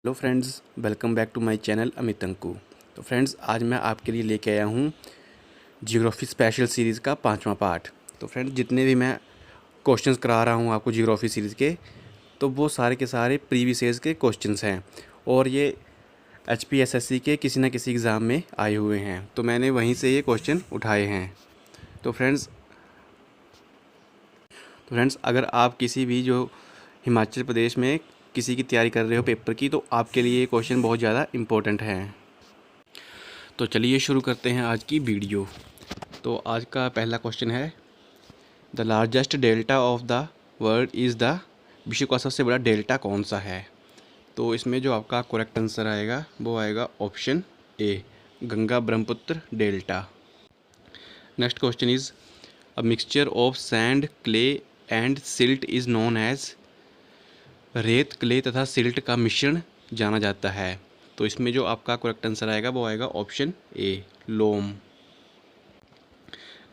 Hello friends, welcome back to my channel Amit Anku. तो friends, आज मैं आपके लिए लेके आया हूँ जियोग्राफी स्पेशल सीरीज़ का 5वां पार्ट। तो फ्रेंड्स, जितने भी मैं क्वेश्चंस करा रहा हूँ आपको जियोग्राफी सीरीज़ के, तो वो सारे के सारे प्रीवियस ईयर्स के क्वेश्चंस हैं और ये HPSSC के किसी न किसी एग्ज़ाम में आए हुए हैं। तो मैंने वहीं से ये क्वेश्चन उठाए हैं। तो फ्रेंड्स, अगर आप किसी भी जो हिमाचल प्रदेश में किसी की तैयारी कर रहे हो पेपर की, तो आपके लिए ये क्वेश्चन बहुत ज़्यादा इम्पोर्टेंट है। तो चलिए शुरू करते हैं आज की वीडियो। तो आज का पहला क्वेश्चन है, the largest delta of the world is the, विश्व का सबसे बड़ा डेल्टा कौन सा है? तो इसमें जो आपका करेक्ट आंसर आएगा वो आएगा option A, Ganga Brahmaputra delta. Next question is, a mixture of sand, clay and silt is known as, रेत, क्ले तथा सिल्ट का मिश्रण जाना जाता है। तो इसमें जो आपका करेक्ट आंसर आएगा वो आएगा option A, loam.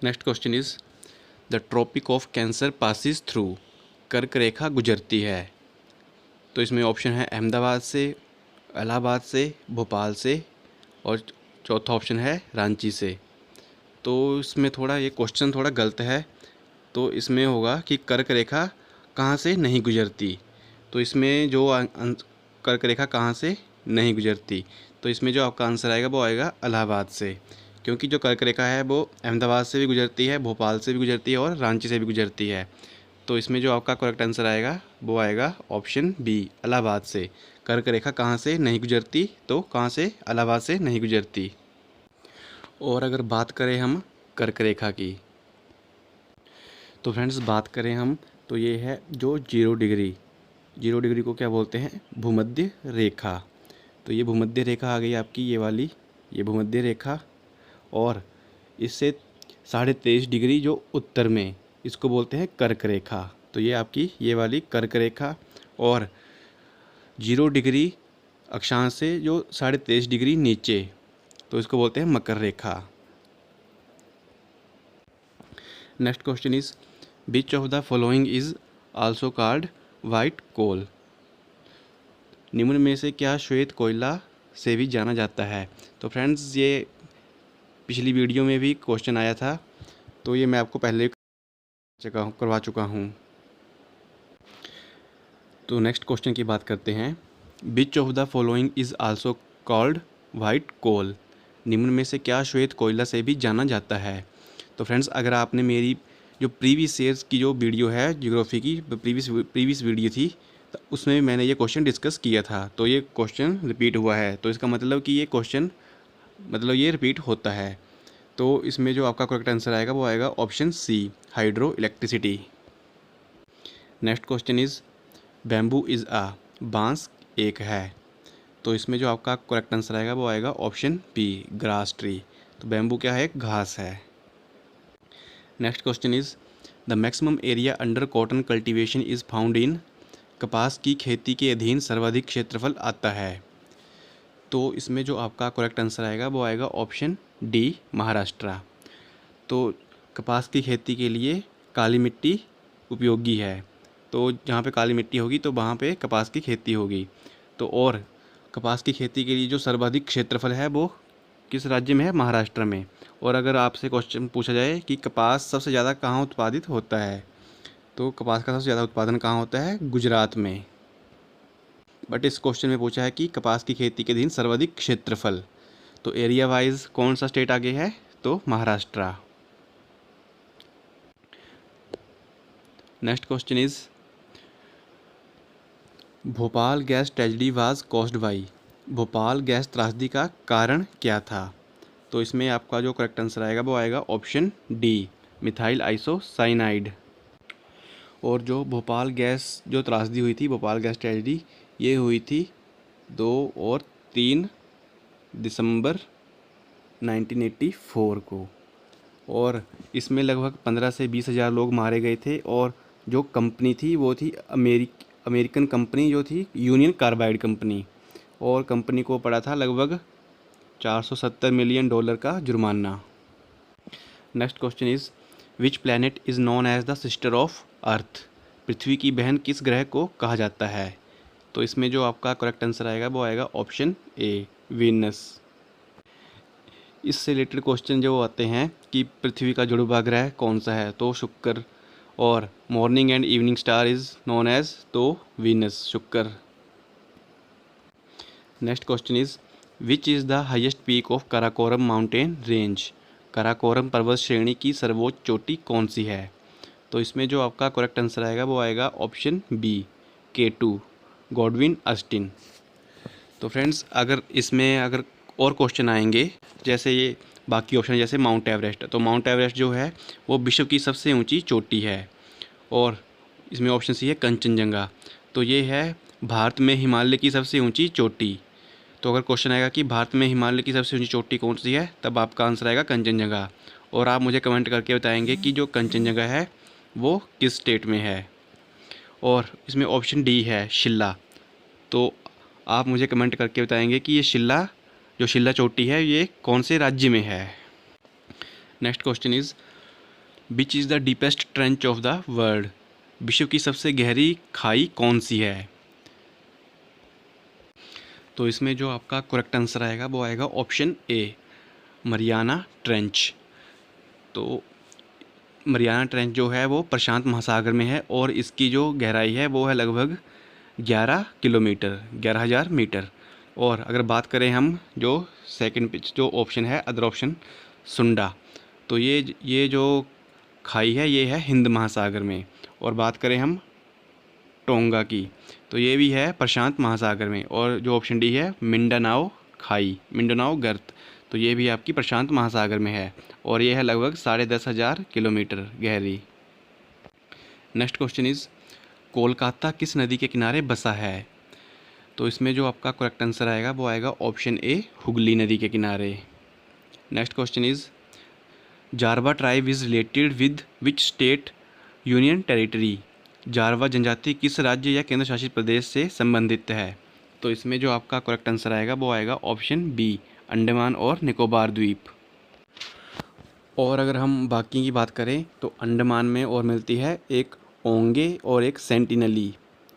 Next question is, the tropic of cancer passes through, कर्क रेखा गुजरती है। तो इसमें ऑप्शन है अहमदाबाद से, इलाहाबाद से, भोपाल से और चौथा ऑप्शन है रांची से। तो इसमें थोड़ा ये क्वेश्चन थोड़ा गलत है। तो इसमें होगा कि कर्क रेखा कहाँ से नहीं गुजरती। तो इसमें जो कर्क रेखा कहाँ से नहीं गुजरती, तो इसमें जो आपका आंसर आएगा वो आएगा इलाहाबाद से, क्योंकि जो कर्क रेखा है वो अहमदाबाद से भी गुजरती है, भोपाल से भी गुजरती है और रांची से भी गुजरती है। तो इसमें जो आपका करेक्ट आंसर आएगा वो आएगा ऑप्शन बी, इलाहाबाद से। कर्क रेखा कहाँ से नहीं गुजरती, तो कहाँ से, इलाहाबाद से नहीं गुजरती। और अगर बात करें हम कर्क रेखा की, तो फ्रेंड्स बात करें हम, तो ये है जो 0 डिग्री को क्या बोलते हैं, भूमध्य रेखा। तो ये भूमध्य रेखा आ गई आपकी, ये वाली, ये भूमध्य रेखा। और इससे 23.5 डिग्री जो उत्तर में, इसको बोलते हैं कर्क रेखा। तो ये आपकी ये वाली कर्क रेखा। और 0 डिग्री अक्षांश से जो 23.5 डिग्री नीचे, तो इसको बोलते हैं मकर रेखा। Next question is, which of the following is also called white coal. निम्न में से क्या श्वेत कोयला से भी जाना जाता है? तो फ्रेंड्स, ये पिछली वीडियो में भी क्वेश्चन आया था, तो ये मैं आपको पहले करवा चुका हूँ। तो नेक्स्ट क्वेश्चन की बात करते हैं, which of the following is also called white coal. निम्न में से क्या श्वेत कोयला से भी जाना जाता है? तो फ्रेंड्स, अगर आपने मेरी जो प्रीवियस ईयर्स की जो वीडियो है ज्योग्राफी की, प्रीवियस वीडियो थी, तो उसमें मैंने ये क्वेश्चन डिस्कस किया था। तो ये क्वेश्चन रिपीट हुआ है, तो इसका मतलब कि ये क्वेश्चन ये रिपीट होता है। तो इसमें जो आपका करेक्ट आंसर आएगा वो आएगा option C, hydro electricity. Next question is, bamboo is uh, बांस एक है। तो इसमें जो आपका करेक्ट आंसर आएगा वो आएगा ऑप्शन बी, ग्रास ट्री। तो बैम्बू क्या है, घास है। Next question is, the maximum area under cotton cultivation is found in, कपास की खेती के अधीन सर्वाधिक क्षेत्रफल आता है। तो इसमें जो आपका करेक्ट आंसर आएगा वो आएगा ऑप्शन डी, महाराष्ट्र। तो कपास की खेती के लिए काली मिट्टी उपयोगी है। तो जहाँ पे काली मिट्टी होगी तो वहाँ पे कपास की खेती होगी। तो और कपास की खेती के लिए जो सर्वाधिक क्षेत्रफल है वो किस राज्य में है, महाराष्ट्र में। और अगर आपसे क्वेश्चन पूछा जाए कि कपास सबसे ज़्यादा कहाँ उत्पादित होता है, तो कपास का सबसे ज़्यादा उत्पादन कहाँ होता है, गुजरात में। बट इस क्वेश्चन में पूछा है कि कपास की खेती के अधीन सर्वाधिक क्षेत्रफल, तो एरिया वाइज कौन सा स्टेट आगे है, तो Maharashtra. Next question is, Bhopal gas tragedy was caused by, Bhopal gas त्रासदी का कारण क्या था? तो इसमें आपका जो करेक्ट आंसर आएगा वो आएगा ऑप्शन डी, मिथाइल आइसोसाइनाइड। और जो भोपाल गैस जो त्रासदी हुई थी, भोपाल गैस ट्रेजेडी, ये हुई थी 2 और 3 दिसंबर 1984 को। और इसमें लगभग 15 से 20 हज़ार लोग मारे गए थे। और जो कंपनी थी वो थी अमेरिकन कंपनी, जो थी यूनियन कार्बाइड कंपनी। और कंपनी को पड़ा था लगभग $470 मिलियन का जुर्माना। Next question is, which planet is known as the sister of Earth. पृथ्वी की बहन किस ग्रह को कहा जाता है? तो इसमें जो आपका करेक्ट आंसर आएगा वो आएगा ऑप्शन ए, वीनस। इससे रिलेटेड क्वेश्चन जो आते हैं कि पृथ्वी का जुड़वा ग्रह कौन सा है, तो शुक्र, और morning and evening star is known as, तो वीनस, शुक्र। Next question is which is the highest peak of Karakoram mountain range. Karakoram पर्वत श्रेणी की सर्वोच्च चोटी कौन सी है। तो इसमें जो आपका करेक्ट आंसर आएगा वो आएगा option B, K2, Godwin Austen. तो फ्रेंड्स अगर और क्वेश्चन आएंगे जैसे ये बाकी ऑप्शन जैसे माउंट एवरेस्ट, तो माउंट एवरेस्ट जो है वो विश्व की सबसे ऊंची चोटी है। और इसमें ऑप्शन सी है कंचनजंगा, तो ये है भारत में हिमालय की सबसे ऊंची चोटी। तो अगर क्वेश्चन आएगा कि भारत में हिमालय की सबसे ऊंची चोटी कौन सी है, तब आपका आंसर आएगा कंचनजंगा। और आप मुझे कमेंट करके बताएंगे कि जो कंचनजंगा है वो किस स्टेट में है। और इसमें ऑप्शन डी है शिल्ला, तो आप मुझे कमेंट करके बताएंगे कि ये शिल्ला चोटी है ये कौन से राज्य में है। Next question is which is the deepest trench of the world. विश्व की सबसे गहरी खाई कौन सी है। तो इसमें जो आपका करेक्ट आंसर आएगा वो आएगा ऑप्शन ए, मरियाना ट्रेंच। तो मरियाना ट्रेंच जो है वो प्रशांत महासागर में है और इसकी जो गहराई है वो है लगभग 11 किलोमीटर, 11,000 मीटर। और अगर बात करें हम जो सेकंड जो ऑप्शन है अदर ऑप्शन सुंडा, तो ये जो खाई है ये है हिंद महासागर में। और बात करें हम टोंगा की, तो ये भी है प्रशांत महासागर में। और जो ऑप्शन डी है मिंडानाओ खाई, मिंडानाओ गर्त, तो ये भी आपकी प्रशांत महासागर में है और ये है लगभग 10,500 किलोमीटर गहरी। नेक्स्ट क्वेश्चन इज़ कोलकाता किस नदी के किनारे बसा है। तो इसमें जो आपका करेक्ट आंसर आएगा वो आएगा ऑप्शन ए, हुगली नदी के किनारे। Next question is Jarawa tribe is related with which state union territory. Jarawa जनजाति किस राज्य या केंद्र शासित प्रदेश से संबंधित है। तो इसमें जो आपका करेक्ट आंसर आएगा वो आएगा ऑप्शन बी, अंडमान और निकोबार द्वीप। और अगर हम बाकी की बात करें तो अंडमान में और मिलती है एक ओंगे और एक सेंटिनली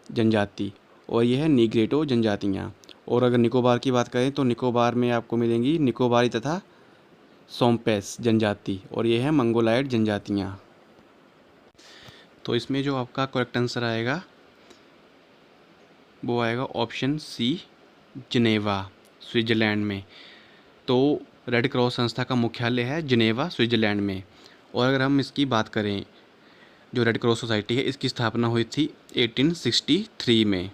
जनजाति, और यह है नीग्रेटो जनजातियाँ। और अगर निकोबार की बात करें तो निकोबार में आपको मिलेंगी निकोबारी तथा सोम्पेस जनजाति, और ये है मंगोलायड जनजातियाँ। तो इसमें जो आपका करेक्ट आंसर आएगा वो आएगा ऑप्शन सी, जिनेवा, स्विट्ज़रलैंड में। तो रेड क्रॉस संस्था का मुख्यालय है जिनेवा, स्विट्ज़रलैंड में। और अगर हम इसकी बात करें जो रेड क्रॉस सोसाइटी है इसकी स्थापना हुई थी 1863 में।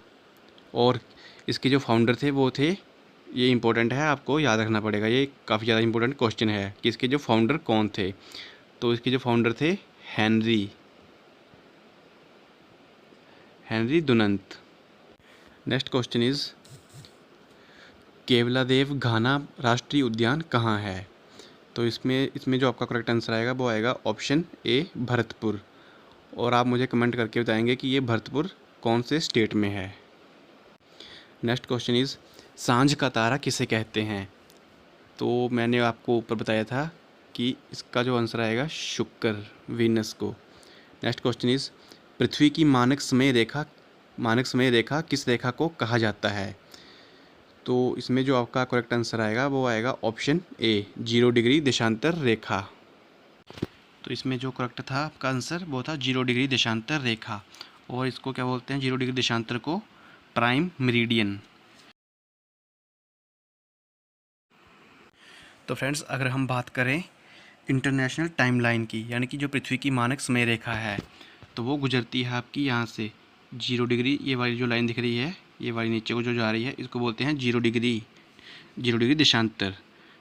और इसके जो फाउंडर थे वो थे, ये इम्पोर्टेंट है आपको याद रखना पड़ेगा, ये काफ़ी ज़्यादा इम्पोर्टेंट क्वेश्चन है कि इसके जो फाउंडर कौन थे। तो इसके जो फाउंडर थे Henry Dunant. Next question is Keoladeo Ghana राष्ट्रीय उद्यान कहाँ है। तो इसमें जो आपका करेक्ट आंसर आएगा वो आएगा ऑप्शन ए, भरतपुर। और आप मुझे कमेंट करके बताएंगे कि ये भरतपुर कौन से स्टेट में है। नेक्स्ट क्वेश्चन इज़ सांझ का तारा किसे कहते हैं। तो मैंने आपको ऊपर बताया था कि इसका जो आंसर आएगा शुक्र, वीनस को। नेक्स्ट क्वेश्चन इज़ पृथ्वी की मानक समय रेखा किस रेखा को कहा जाता है। तो इसमें जो आपका करेक्ट आंसर आएगा वो आएगा ऑप्शन ए, 0 डिग्री देशांतर रेखा। तो इसमें जो करेक्ट था आपका आंसर वो था 0 डिग्री देशांतर रेखा, और इसको क्या बोलते हैं 0 डिग्री देशांतर को प्राइम मेरिडियन। तो फ्रेंड्स अगर हम बात करें इंटरनेशनल टाइमलाइन की, यानी कि जो पृथ्वी की मानक समय रेखा है, तो वो गुजरती है आपकी यहाँ से 0 डिग्री, ये वाली जो लाइन दिख रही है ये वाली नीचे को जो जा रही है इसको बोलते हैं 0 डिग्री देशांतर,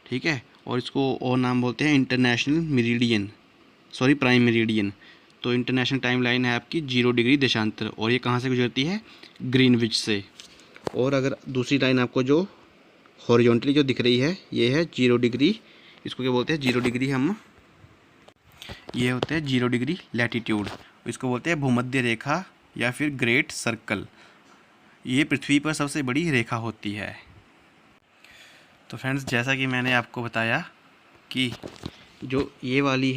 ठीक है। और इसको और नाम बोलते हैं international meridian, sorry prime meridian. तो इंटरनेशनल टाइमलाइन है आपकी 0 डिग्री देशांतर, और ये कहाँ से गुजरती है, ग्रीनविच से। और अगर दूसरी लाइन आपको जो हॉरिजॉन्टली जो दिख रही है ये है 0 डिग्री, इसको क्या बोलते हैं 0 डिग्री, हम ये होते हैं 0 डिग्री लैटिट्यूड, इसको बोलते हैं भूमध्य रेखा या फिर ग्रेट सर्कल। ये पृथ्वी पर सबसे बड़ी रेखा होती है। तो फ्रेंड्स जैसा कि मैंने आपको बताया कि जो ये वाली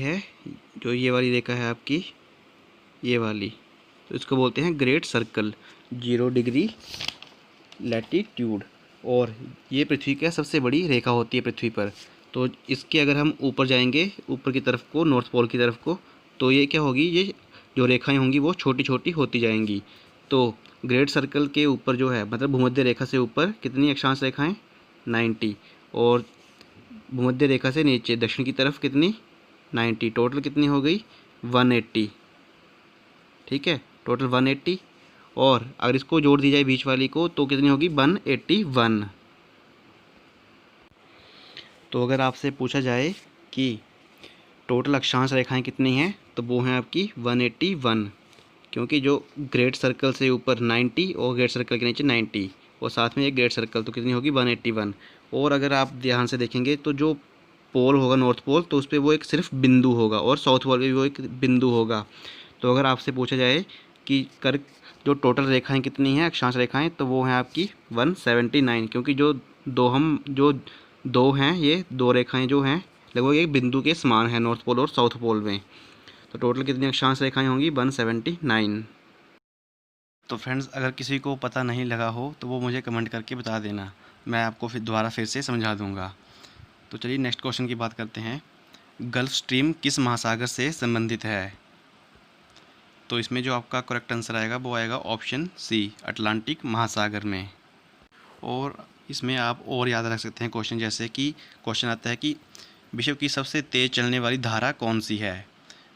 रेखा है आपकी, ये वाली, तो इसको बोलते हैं ग्रेट सर्कल, 0 डिग्री लैटीट्यूड। और ये पृथ्वी का सबसे बड़ी रेखा होती है पृथ्वी पर। तो इसके अगर हम ऊपर जाएंगे, ऊपर की तरफ को, नॉर्थ पोल की तरफ को, तो ये क्या होगी, ये जो रेखाएं होंगी वो छोटी छोटी होती जाएंगी। तो ग्रेट सर्कल के ऊपर जो है, मतलब भूमध्य रेखा से ऊपर कितनी अक्षांश रेखाएं, 90। और भूमध्य रेखा से नीचे दक्षिण की तरफ कितनी, 90। टोटल कितनी हो गई, 180। ठीक है, टोटल 180। और अगर इसको जोड़ दी जाए बीच वाली को तो कितनी होगी, 181। तो अगर आपसे पूछा जाए कि टोटल अक्षांश रेखाएं कितनी हैं, तो वो हैं आपकी 181। क्योंकि जो ग्रेट सर्कल से ऊपर 90 और ग्रेट सर्कल के नीचे 90 और साथ में एक ग्रेट सर्कल, तो कितनी होगी, 181। और अगर आप ध्यान से देखेंगे तो जो पोल होगा नॉर्थ पोल, तो उस पर वो एक सिर्फ बिंदु होगा, और साउथ पोल पे भी वो एक बिंदु होगा। तो अगर आपसे पूछा जाए कि कर जो टोटल रेखाएं कितनी हैं, अक्षांश रेखाएं, तो वो हैं आपकी 179। क्योंकि जो दो हैं, ये दो रेखाएं जो हैं लगभग एक बिंदु के समान है नॉर्थ पोल और साउथ पोल में। तो टोटल कितनी अक्षांश रेखाएं होंगी, 179। तो फ्रेंड्स, अगर किसी को पता नहीं लगा हो तो वो मुझे कमेंट करके बता देना, मैं आपको फिर से समझा दूंगा। तो चलिए नेक्स्ट क्वेश्चन की बात करते हैं। गल्फ स्ट्रीम किस महासागर से संबंधित है? तो इसमें जो आपका करेक्ट आंसर आएगा वो आएगा ऑप्शन सी, अटलांटिक महासागर में। और इसमें आप और याद रख सकते हैं क्वेश्चन, जैसे कि क्वेश्चन आता है कि विश्व की सबसे तेज़ चलने वाली धारा कौन सी है?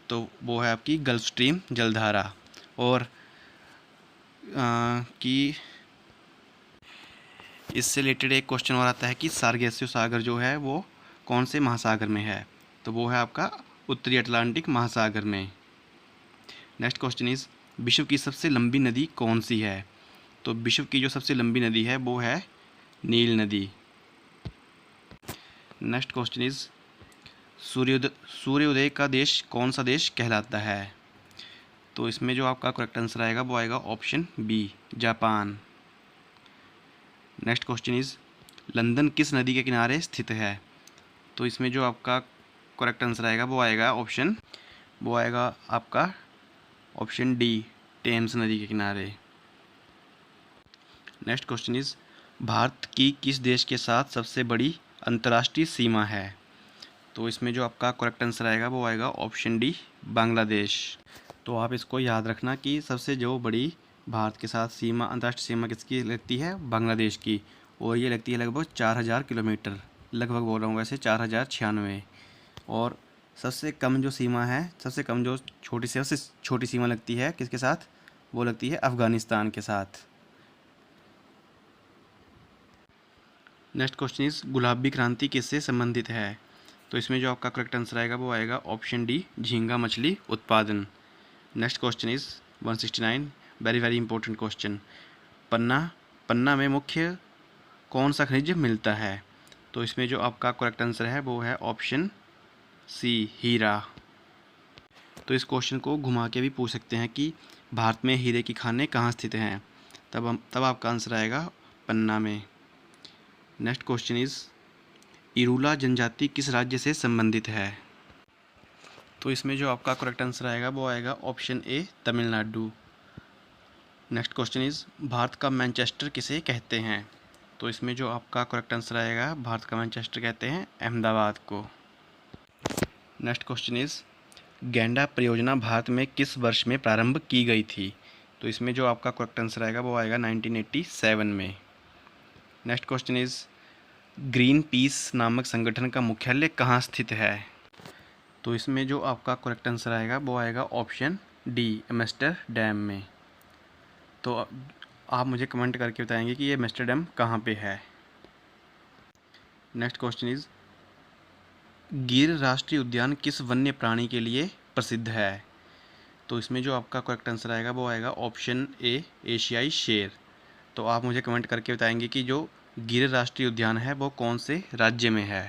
तो वो है आपकी गल्फ स्ट्रीम जलधारा। और कि इससे रिलेटेड एक क्वेश्चन और आता है कि सार्गेसियो सागर जो है वो कौन से महासागर में है? तो वो है आपका उत्तरी अटलांटिक महासागर में। नेक्स्ट क्वेश्चन इज़, विश्व की सबसे लंबी नदी कौन सी है? तो विश्व की जो सबसे लंबी नदी है वो है नील नदी। नेक्स्ट क्वेश्चन इज़, सूर्योदय का देश कौन सा देश कहलाता है? तो इसमें जो आपका करेक्ट आंसर आएगा वो आएगा option B, Japan. Next question is, London किस नदी के किनारे स्थित है? तो इसमें जो आपका करेक्ट आंसर आएगा वो आएगा आपका ऑप्शन डी, टेम्स नदी के किनारे। नेक्स्ट क्वेश्चन इज़, भारत की किस देश के साथ सबसे बड़ी अंतर्राष्ट्रीय सीमा है? तो इसमें जो आपका करेक्ट आंसर आएगा वो आएगा ऑप्शन डी, बांग्लादेश। तो आप इसको याद रखना कि सबसे जो बड़ी भारत के साथ सीमा, अंतर्राष्ट्रीय सीमा किसकी लगती है, बांग्लादेश की। और ये लगती है लगभग 4000 किलोमीटर, लगभग बोल रहा हूँ वैसे 4096। और सबसे कम जो सीमा है, सबसे कम जो सबसे छोटी सीमा लगती है किसके साथ, वो लगती है अफ़गानिस्तान के साथ। नेक्स्ट क्वेश्चन इज़, गुलाबी क्रांति किससे संबंधित है? तो इसमें जो आपका करेक्ट आंसर आएगा वो आएगा ऑप्शन डी, झींगा मछली उत्पादन। Next question is 169, very very important question. Panna में मुख्य कौन सा खनिज मिलता है? तो इसमें जो आपका करेक्ट आंसर है वो है ऑप्शन सी, हीरा। तो इस क्वेश्चन को घुमा के भी पूछ सकते हैं कि भारत में हीरे की खानें कहाँ स्थित हैं? तब आपका आंसर आएगा पन्ना में। नेक्स्ट क्वेश्चन इज़, इरूला जनजाति किस राज्य से संबंधित है? तो इसमें जो आपका करेक्ट आंसर आएगा वो आएगा option A, Tamil Nadu. Next question is, Bharat का मैनचेस्टर किसे कहते हैं? तो इसमें जो आपका करेक्ट आंसर आएगा, भारत का मैनचेस्टर कहते हैं अहमदाबाद को। नेक्स्ट क्वेश्चन इज़, गैंडा परियोजना भारत में किस वर्ष में प्रारंभ की गई थी? तो इसमें जो आपका करेक्ट आंसर आएगा वो आएगा 1987 में। Next question is, green peas नामक संगठन का मुख्यालय कहाँ स्थित है? तो इसमें जो आपका करेक्ट आंसर आएगा वो आएगा ऑप्शन डी, एम्स्टर्डम में। तो आप मुझे कमेंट करके बताएंगे कि ये एम्स्टर्डम कहाँ पे है। नेक्स्ट क्वेश्चन इज़, गिर राष्ट्रीय उद्यान किस वन्य प्राणी के लिए प्रसिद्ध है? तो इसमें जो आपका करेक्ट आंसर आएगा वो आएगा ऑप्शन ए, एशियाई शेर। तो आप मुझे कमेंट करके बताएंगे कि जो गिर राष्ट्रीय उद्यान है वो कौन से राज्य में है।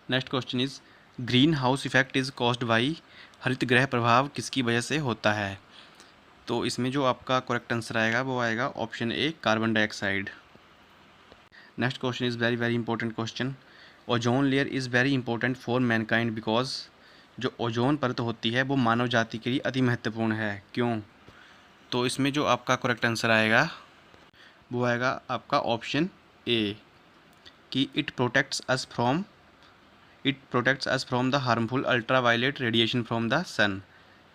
Next question is, green house effect is caused by, हरित गृह प्रभाव किसकी वजह से होता है? तो इसमें जो आपका करेक्ट आंसर आएगा वो आएगा option A, carbon dioxide. Next question is very very important question. Ozone layer is very important for Mankind because, जो ओजोन परत होती है वो मानव जाति के लिए अति महत्वपूर्ण है, क्यों? तो इसमें जो आपका करेक्ट आंसर आएगा वो आएगा आपका ऑप्शन ए कि it protects us from the harmful ultraviolet radiation from the sun,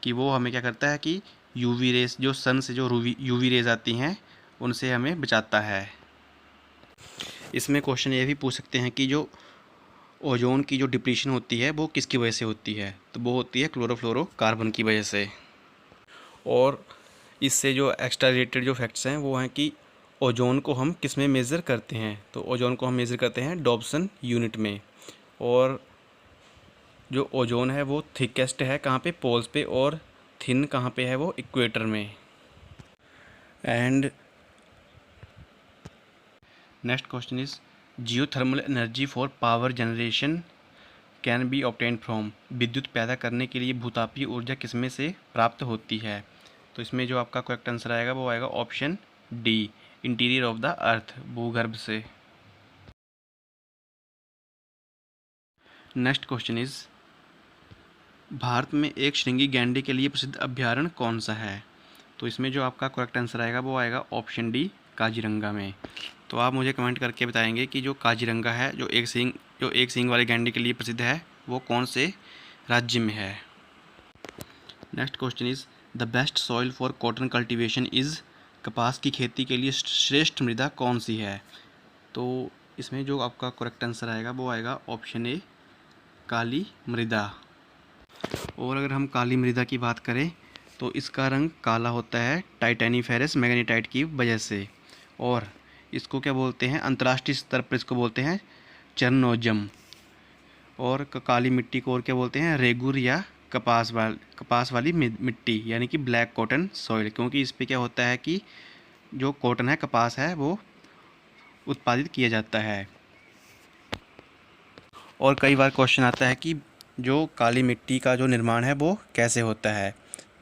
कि वो हमें क्या करता है कि यूवी रेस, जो सन से जो यूवी रेज आती हैं उनसे हमें बचाता है। इसमें क्वेश्चन ये भी पूछ सकते हैं कि जो ओजोन की जो डिप्लीशन होती है वो किसकी वजह से होती है, तो वो होती है क्लोरोफ्लोरोकार्बन की वजह से। और इससे जो एक्स्ट्रा रिलेटेड जो फैक्ट्स हैं वो हैं कि ओजोन को हम किस में मेज़र करते हैं, तो ओजोन को हम मेज़र करते हैं डॉप्सन यूनिट में। और जो ओजोन है वो थिकेस्ट है कहाँ पे, पोल्स पे, और थिन कहाँ पे है, वो इक्वेटर में। And next question is geothermal energy for power generation can be obtained from, विद्युत पैदा करने के लिए भूतापीय ऊर्जा किसमें से प्राप्त होती है, तो इसमें जो आपका करेक्ट आंसर आएगा वो आएगा option D, interior of the earth, भूगर्भ से। नेक्स्ट क्वेश्चन इज भारत में एक श्रृंगी गैंडे के लिए प्रसिद्ध अभ्यारण्य कौन सा है, तो इसमें जो आपका करेक्ट आंसर आएगा वो आएगा ऑप्शन डी, काजीरंगा में। तो आप मुझे कमेंट करके बताएंगे कि जो काजीरंगा है, जो एक सींग वाले गैंडे के लिए प्रसिद्ध है, वो कौन से राज्य में है। Next question is the best soil for cotton cultivation is, कपास की खेती के लिए श्रेष्ठ मृदा कौन सी है, तो इसमें जो आपका करेक्ट आंसर आएगा वो आएगा ऑप्शन ए, काली मृदा। और अगर हम काली मृदा की बात करें तो इसका रंग काला होता है टाइटेनीफेरस मैग्नेटाइट की वजह से। और इसको क्या बोलते हैं, अंतर्राष्ट्रीय स्तर पर इसको बोलते हैं चरनोजम। और काली मिट्टी को और क्या बोलते हैं, रेगुर या कपास वाली मिट्टी, यानी कि ब्लैक कॉटन सॉइल, क्योंकि इस पे क्या होता है कि जो कॉटन है, कपास है, वो उत्पादित किया जाता है। और कई बार क्वेश्चन आता है कि जो काली मिट्टी का जो निर्माण है वो कैसे होता है,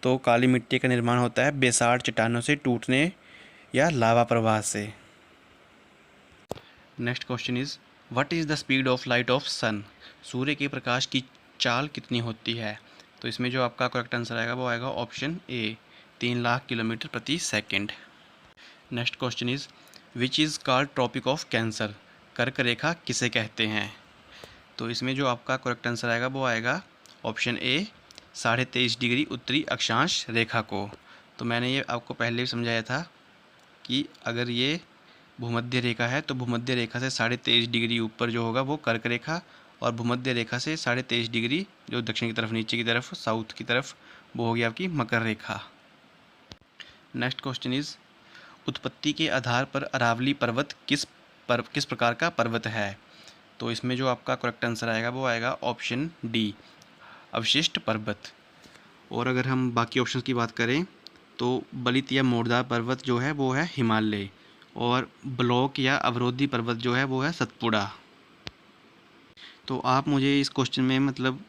तो काली मिट्टी का निर्माण होता है बेसाल्ट चट्टानों से टूटने या लावा प्रवाह से। Next question is what is the speed of light of sun, सूर्य के प्रकाश की चाल कितनी होती है, तो इसमें जो आपका करेक्ट आंसर आएगा वो आएगा ऑप्शन ए, 3 लाख किलोमीटर प्रति second. Next question is which is called tropic of cancer, कर्क रेखा किसे कहते हैं, तो इसमें जो आपका करेक्ट आंसर आएगा वो आएगा ऑप्शन ए, 23.5 डिग्री उत्तरी अक्षांश रेखा को। तो मैंने ये आपको पहले भी समझाया था कि अगर ये भूमध्य रेखा है तो भूमध्य रेखा से 23.5 डिग्री ऊपर जो होगा वो कर्क रेखा, और भूमध्य रेखा से 23.5 डिग्री जो दक्षिण की तरफ, नीचे की तरफ, साउथ की तरफ, वो होगी आपकी मकर रेखा। नेक्स्ट क्वेश्चन इज उत्पत्ति के आधार पर अरावली पर्वत किस प्रकार का पर्वत है, तो इसमें जो आपका करेक्ट आंसर आएगा वो आएगा ऑप्शन डी, अवशिष्ट पर्वत। और अगर हम बाकी ऑप्शंस की बात करें तो बलित या मोड़दार पर्वत जो है वो है हिमालय, और ब्लॉक या अवरोधी पर्वत जो है वो है सतपुड़ा। तो आप मुझे इस क्वेश्चन में, मतलब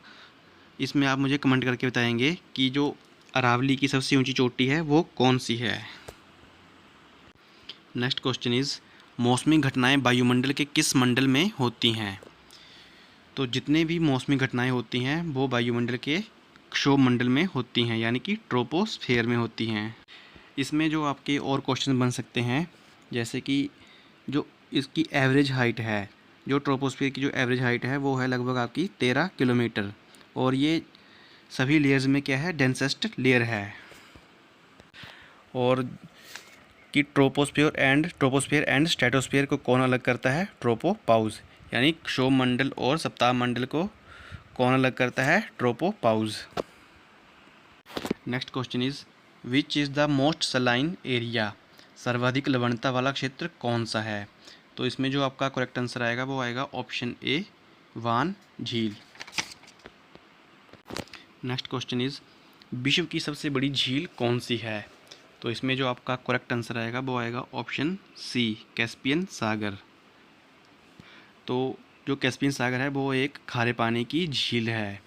इसमें आप मुझे कमेंट करके बताएंगे कि जो अरावली की सबसे ऊंची चोटी है वो कौन सी है। नेक्स्ट क्वेश्चन इज़ मौसमी घटनाएं वायुमंडल के किस मंडल में होती हैं, तो जितने भी मौसमी घटनाएं होती हैं वो वायुमंडल के क्षोभ मंडल में होती हैं, यानी कि ट्रोपोस्फेयर में होती हैं। इसमें जो आपके और क्वेश्चन बन सकते हैं, जैसे कि जो इसकी एवरेज हाइट है, जो ट्रोपोस्फेयर की जो एवरेज हाइट है वो है लगभग आपकी 13 किलोमीटर, और ये सभी लेयर्स में क्या है, डेंसेस्ट लेयर है। और कि ट्रोपोस्फेयर एंड स्ट्रेटोस्फेयर को कौन अलग करता है, ट्रोपोपाउस, यानी क्षोभ मंडल और सप्ताह मंडल को कौन अलग करता है, tropopause. Next question is which is the most saline area, सर्वाधिक लवणता वाला क्षेत्र कौन सा है, तो इसमें जो आपका करेक्ट आंसर आएगा वो आएगा ऑप्शन ए, वान झील। नेक्स्ट क्वेश्चन इज विश्व की सबसे बड़ी झील कौन सी है, तो इसमें जो आपका करेक्ट आंसर आएगा वो आएगा ऑप्शन सी, कैस्पियन सागर। तो जो कैस्पियन सागर है वो एक खारे पानी की झील है,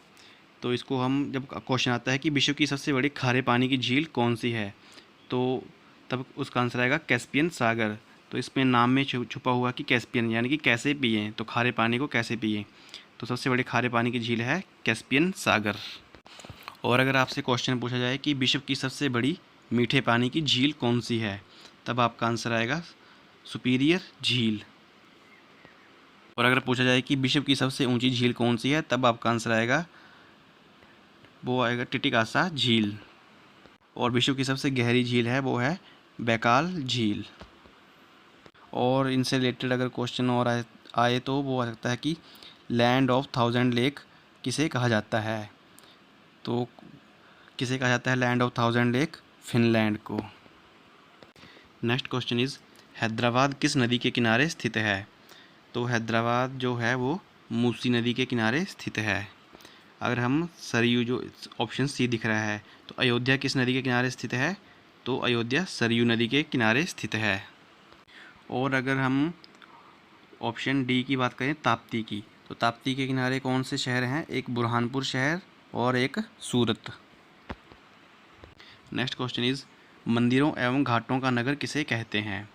तो इसको हम, जब क्वेश्चन आता है कि विश्व की सबसे बड़ी खारे पानी की झील कौन सी है, तो तब उसका आंसर आएगा कैस्पियन सागर। तो इसमें नाम में छुपा हुआ कि कैस्पियन, यानी कि कैसे पिएं, तो खारे पानी को कैसे पिएं, तो सबसे बड़ी खारे पानी की झील है कैस्पियन सागर। और अगर आपसे क्वेश्चन पूछा जाए कि विश्व की सबसे बड़ी मीठे पानी की झील कौन सी है, तब आपका आंसर आएगा सुपीरियर झील। और अगर पूछा जाए कि विश्व की सबसे ऊंची झील कौन सी है, तब आपका आंसर आएगा, वो आएगा टिटिकासा झील। और विश्व की सबसे गहरी झील है वो है बैकाल झील। और इनसे रिलेटेड अगर क्वेश्चन और आए तो वो आ सकता है कि लैंड ऑफ 1000 लेक किसे कहा जाता है। तो किसे कहा जाता है लैंड ऑफ 1000 लेक? फिनलैंड को। नेक्स्ट क्वेश्चन इज़ हैदराबाद किस नदी के किनारे स्थित है? तो हैदराबाद जो है वो मूसी नदी के किनारे स्थित है। अगर हम सरयू, जो ऑप्शन सी दिख रहा है, तो अयोध्या किस नदी के किनारे स्थित है? तो अयोध्या सरयू नदी के किनारे स्थित है। और अगर हम ऑप्शन डी की बात करें ताप्ती की, तो ताप्ती के किनारे कौन से शहर हैं? एक बुरहानपुर शहर और एक सूरत। नेक्स्ट क्वेश्चन इज़ मंदिरों एवं घाटों का नगर किसे कहते हैं?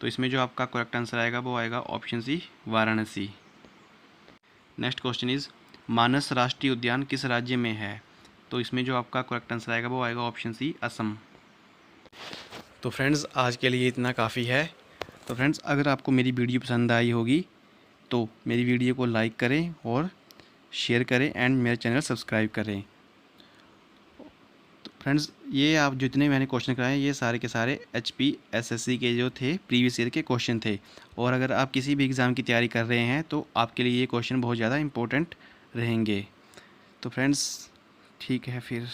तो इसमें जो आपका करेक्ट आंसर आएगा वो आएगा option C, Varanasi. Next question is Manas राष्ट्रीय उद्यान किस राज्य में है? तो इसमें जो आपका करेक्ट आंसर आएगा वो आएगा ऑप्शन सी, असम। तो फ्रेंड्स आज के लिए इतना काफ़ी है। तो फ्रेंड्स अगर आपको मेरी वीडियो पसंद आई होगी तो मेरी वीडियो को लाइक करें और शेयर करें एंड मेरे चैनल सब्सक्राइब करें। तो फ्रेंड्स ये आप जितने मैंने क्वेश्चन कराए ये सारे के सारे HP SSC के जो थे प्रीवियस ईयर के क्वेश्चन थे। और अगर आप किसी भी एग्ज़ाम की तैयारी कर रहे हैं तो आपके लिए ये क्वेश्चन बहुत ज़्यादा इम्पोर्टेंट रहेंगे। तो फ्रेंड्स ठीक है फिर।